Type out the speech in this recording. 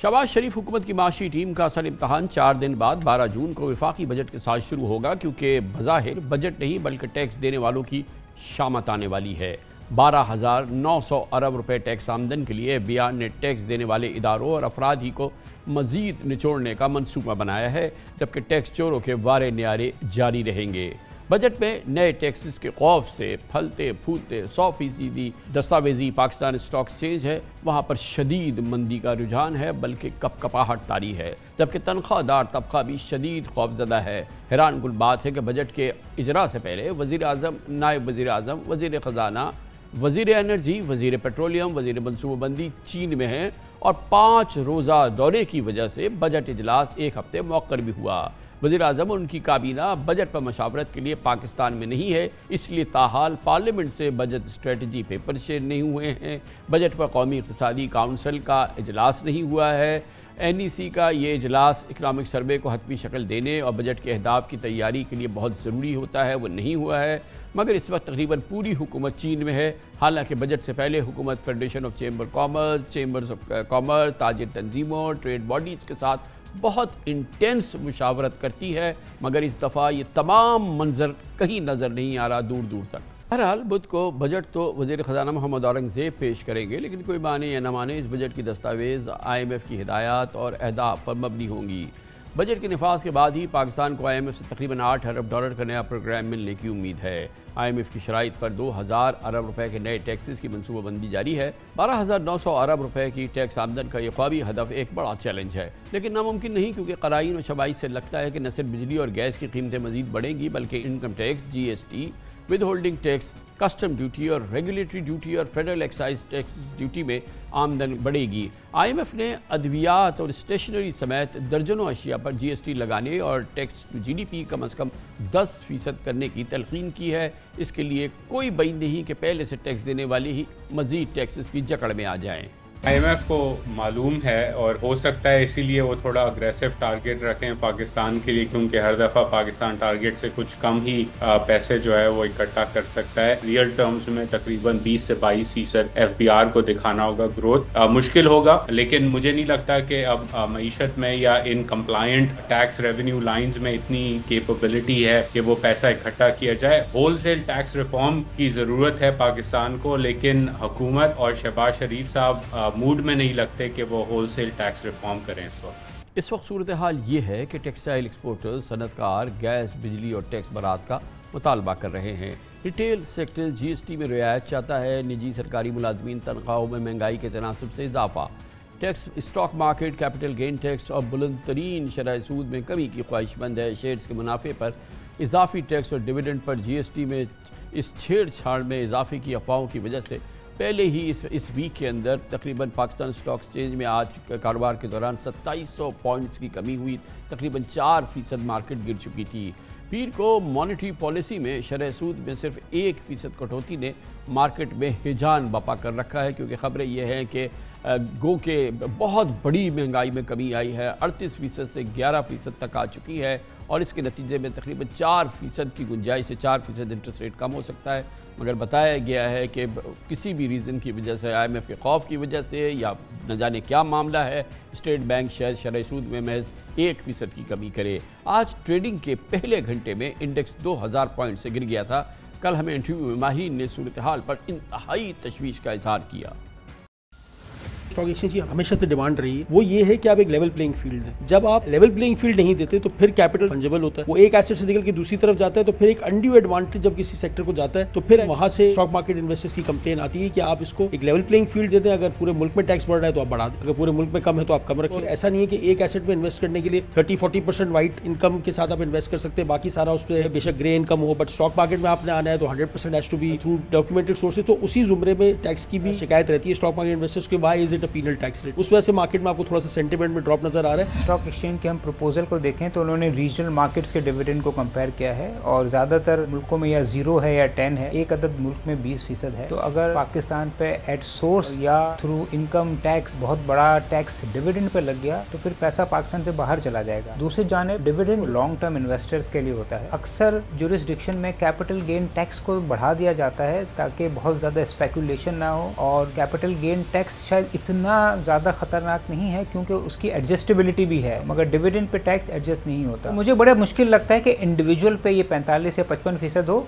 शहबाज शरीफ हुकूमत की माशी टीम का असल इम्तहान 4 दिन बाद 12 जून को वफाकी बजट के साथ शुरू होगा, क्योंकि बज़ाहिर बजट नहीं बल्कि टैक्स देने वालों की शामत आने वाली है। 12,900 अरब रुपए टैक्स आमदन के लिए बयान ने टैक्स देने वाले इदारों और अफराद ही को मज़ीद निचोड़ने का मनसूबा बनाया है, जबकि टैक्स चोरों के वारे न्यारे जारी रहेंगे। बजट में नए टैक्सेस के खौफ से फलते फूलते 100% दस्तावेजी पाकिस्तान स्टॉक एक्सचेंज है, वहाँ पर शदीद मंदी का रुझान है, बल्कि कपकपाहट तारी है, जबकि तनख्वाहदार तबका भी शदीद खौफजदा है। हैरान कुल बात है कि बजट के इजरा से पहले वज़ीर आज़म, नायब वज़ीर आज़म, वज़ीर ख़जाना, वज़ीर एनर्जी, वज़ीर पेट्रोलियम, वज़ीर मनसूबाबंदी चीन में हैं और 5 रोज़ा दौरे की वजह से बजट इजलास एक हफ्ते मौक्कर भी हुआ। वज़ीर आज़म और उनकी काबीना बजट पर मशावरत के लिए पाकिस्तान में नहीं है, इसलिए ताहाल पार्लियामेंट से बजट स्ट्रेटजी पेपर शेयर नहीं हुए हैं। बजट पर कौमी इक़्तिसादी काउंसिल का इजलास नहीं हुआ है। NEC का ये इजलास इकनॉमिक सर्वे को हतमी शक्ल देने और बजट के अहदाफ की तैयारी के लिए बहुत ज़रूरी होता है, वो नहीं हुआ है। मगर इस वक्त तकरीबन पूरी हुकूमत चीन में है। हालांकि बजट से पहले हुकूमत federation of chamber commerce, chambers of commerce, ताजिर तंजीमों, ट्रेड बॉडीज़ के साथ बहुत इंटेंस मुशावरत करती है, मगर इस दफ़ा ये तमाम मंजर कहीं नज़र नहीं आ रहा दूर दूर तक। बहरहाल बुध को बजट तो वज़ीर ख़जाना मोहम्मद औरंगज़ेब पेश करेंगे, लेकिन कोई माने या न माने इस बजट की दस्तावेज़ IMF की हिदायत और अहदाफ पर मबनी होंगी। बजट के निफाज के बाद ही पाकिस्तान को IMF से तकरीबन $8 अरब का नया प्रोग्राम मिलने की उम्मीद है। IMF की शराइत पर 2,000 अरब रुपए के नए टैक्सेस की मनसूबाबंदी जारी है। 12,900 अरब रुपए की टैक्स आमदन का ये ख्वाबी हदफ एक बड़ा चैलेंज है, लेकिन नामुमकिन नहीं, क्योंकि क़राइन और शबाइश से लगता है कि न सिर्फ बिजली और गैस की कीमतें मजीद बढ़ेंगी, बल्कि income tax, GST, with holding tax, custom duty और रेगुलेटरी ड्यूटी और फेडरल एक्साइज टैक्स ड्यूटी में आमदन बढ़ेगी। IMF ने अद्वियात और स्टेशनरी समेत दर्जनों अशिया पर GST लगाने और टैक्स टू GDP कम अज़ कम 10% करने की तलकीन की है। इसके लिए कोई बई नहीं कि पहले से टैक्स देने वाले ही मज़ीद टैक्सेस की जकड़ में आ जाएँ। IMF को मालूम है और हो सकता है इसीलिए वो थोड़ा अग्रेसिव टारगेट रखें पाकिस्तान के लिए, क्योंकि हर दफ़ा पाकिस्तान टारगेट से कुछ कम ही पैसे जो है वो इकट्ठा कर सकता है। रियल टर्म्स में तकरीबन 20 से 22% FBR को दिखाना होगा, ग्रोथ मुश्किल होगा, लेकिन मुझे नहीं लगता कि अब मईशत में या इन कंप्लायंट टैक्स रेवेन्यू लाइंस में इतनी कैपेबिलिटी है कि वो पैसा इकट्ठा किया जाए। होलसेल टैक्स रिफॉर्म की ज़रूरत है पाकिस्तान को, लेकिन हुकूमत और शहबाज शरीफ साहब मूड में नहीं लगते कि वो होलसेल टैक्स रिफॉर्म करें। इस वक्त सूरत हाल ये है कि टेक्सटाइल एक्सपोर्टर्स, सनतकार गैस, बिजली और टैक्स बरात का मुतालबा कर रहे हैं। रिटेल सेक्टर GST में रियायत चाहता है। निजी सरकारी मुलाजमीन तनख्वाहों में महंगाई के तनासब से इजाफा, tax, stock market, capital gain tax और बुलंद तरीन शरह सूद में कमी की ख्वाहिशमंद है। शेयर्स के मुनाफे पर इजाफी टैक्स और डिविडेंड पर GST में इस छेड़छाड़ में इजाफे की अफवाहों की वजह से पहले ही इस वीक के अंदर तकरीबन पाकिस्तान स्टॉक एक्सचेंज में आज कारोबार के दौरान 2700 पॉइंट्स की कमी हुई, तकरीबन 4% मार्केट गिर चुकी थी। पीर को मॉनेटरी पॉलिसी में शरह सूद में सिर्फ 1% कटौती ने मार्केट में हिजान बपा कर रखा है, क्योंकि ख़बरें यह हैं कि गो के बहुत बड़ी महंगाई में कमी आई है, 38% से 11% तक आ चुकी है और इसके नतीजे में तकरीबन 4% की गुंजाइश से 4% इंटरेस्ट रेट कम हो सकता है। मगर बताया गया है कि किसी भी रीज़न की वजह से, IMF के खौफ की वजह से या न जाने क्या मामला है, स्टेट बैंक शायद शरह सूद में महज 1% की कमी करे। आज ट्रेडिंग के पहले घंटे में इंडेक्स 2000 पॉइंट से गिर गया था। कल हमें इंटरव्यू में माहिरीन ने सूरत हाल पर इंतहाई तशवीश का इजहार किया। स्टॉक एक्सचेंज की हमेशा से डिमांड रही है वो ये है कि आप एक लेवल प्लेइंग फील्ड है। जब आप लेवल प्लेइंग फील्ड नहीं देते तो फिर कैपिटल फंजेबल होता है, वो एक एसेट से निकल के दूसरी तरफ जाता है, तो फिर एक अनड्यू एडवांटेज जब किसी सेक्टर को जाता है तो फिर वहां से स्टॉक मार्केट इन्वेस्टर्स की कंप्लेन आती है कि आप इसको एक लेवल प्लेइंग फील्ड देते हैं। अगर पूरे मुल्क में टैक्स बढ़ रहा है तो आप बढ़ा दें, अगर पूरे मुल्क में कम है तो आप कम रखें। ऐसा नहीं है कि एक एसेट में इन्वेस्ट करने के लिए 30-40% वाइट इनकम के साथ आप इन्वेस्ट कर सकते हैं, बाकी सारा उस पर बेशक ग्रे इनकम हो, बट स्टॉक मार्केट में आपने आना है तो 100% has to be through documented sources. तो उसी जुमरे में टैक्स की भी शिकायत रहती है स्टॉक मार्केट इन्वेस्टर्स के, why is it a penal tax rate. उस वजह से मार्केट में आपको थोड़ा सा सेंटिमेंट में ड्रॉप नजर आ रहा है। स्टॉक एक्सचेंज के हम प्रपोजल को देखें तो उन्होंने रीजनल मार्केट्स के डिविडेंड को कंपेयर किया है और ज्यादातर मुल्कों में या 0 है या 10 है, एक अदद मुल्क में 20% है। तो अगर पाकिस्तान पे एट सोर्स या थ्रू इनकम टैक्स बहुत बड़ा टैक्स डिविडेंड पे लग गया तो फिर पैसा पाकिस्तान से बाहर चला जाएगा। दूसरी जानिब डिविडेंड लॉन्ग टर्म इन्वेस्टर्स के लिए होता है। अक्सर जुरिस्डिक्शन में कैपिटल गेन टैक्स को बढ़ा दिया जाता है ताकि बहुत ज्यादा स्पेकुलेशन ना हो और कैपिटल गेन टैक्स शायद इतना ज़्यादा खतरनाक नहीं है क्योंकि उसकी एडजस्टेबिलिटी भी है, मगर डिविडेंड पे टैक्स एडजस्ट नहीं होता। मुझे बड़ा मुश्किल लगता है कि इंडिविजुअल पे ये 45 या 55% हो।